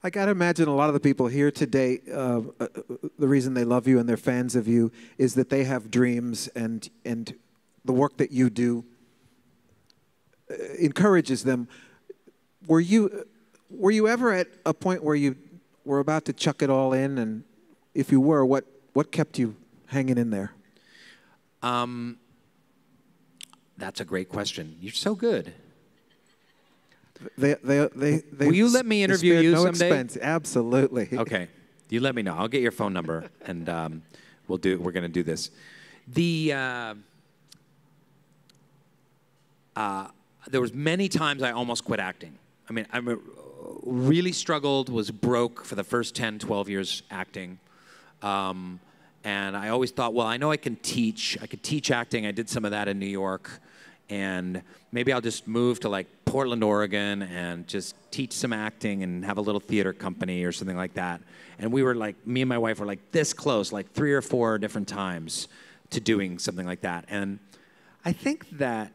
I got to imagine a lot of the people here today, the reason they love you and they're fans of you is that they have dreams, and the work that you do encourages them. Were you ever at a point where you were about to chuck it all in? And if you were, what kept you hanging in there? That's a great question. You're so good. They Will you let me interview you someday? Expense. Absolutely. Okay. You let me know. I'll get your phone number, and we're going to do this. There was many times I almost quit acting. I mean, I really struggled, was broke for the first 10, 12 years acting. And I always thought, well, I know I can teach. I could teach acting. I did some of that in New York. And maybe I'll just move to like Portland, Oregon, and just teach some acting and have a little theater company or something like that. And we were like, me and my wife were like this close, like 3 or 4 different times to doing something like that. And I think that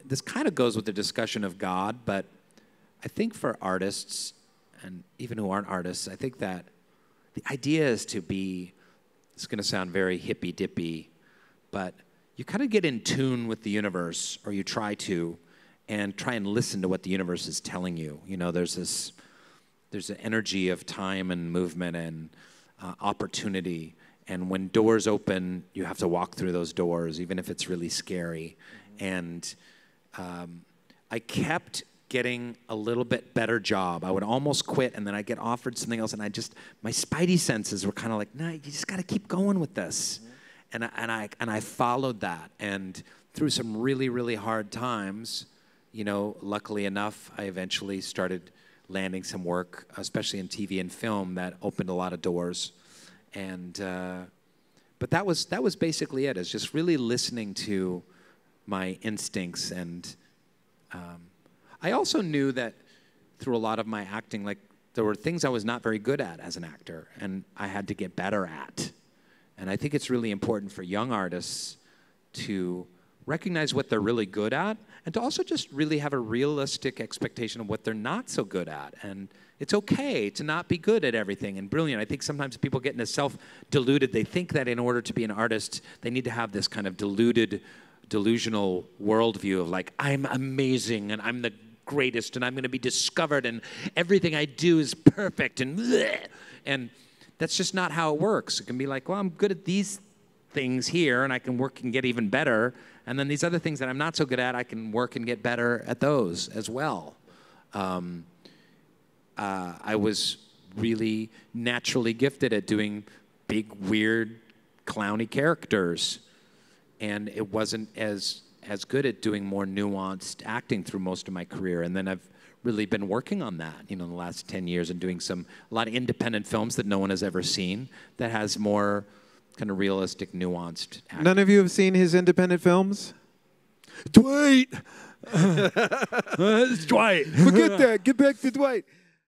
this kind of goes with the discussion of God, but I think for artists, and even who aren't artists, I think that the idea is to be, it's going to sound very hippy-dippy, but you kind of get in tune with the universe, or you try to, and try and listen to what the universe is telling you. You know, there's an energy of time and movement and opportunity. And when doors open, you have to walk through those doors, even if it's really scary. And I kept getting a little bit better job. I would almost quit, and then I'd get offered something else, and my spidey senses were kind of like, no, you just got to keep going with this. And I followed that, and through some really, really hard times, you know, luckily enough, I eventually started landing some work, especially in TV and film, that opened a lot of doors. And but that was basically it. It's just really listening to my instincts. And I also knew that through a lot of my acting, like there were things I was not very good at as an actor, and I had to get better at. And I think it's really important for young artists to recognize what they're really good at, and to also just really have a realistic expectation of what they're not so good at. And it's okay to not be good at everything and brilliant. I think sometimes people get into self-deluded. They think that in order to be an artist, they need to have this kind of delusional worldview of like, I'm amazing and I'm the greatest and I'm going to be discovered and everything I do is perfect and bleh. And that's just not how it works. It can be like, well, I'm good at these things here, and I can work and get even better. And then these other things that I'm not so good at, I can work and get better at those as well. I was really naturally gifted at doing big, weird, clowny characters. And it wasn't as good at doing more nuanced acting through most of my career. And then I've really been working on that, you know, in the last 10 years and doing a lot of independent films that no one has ever seen that has more kind of realistic, nuanced acting. None of you have seen his independent films? Dwight! It's Dwight. Forget that. Get back to Dwight.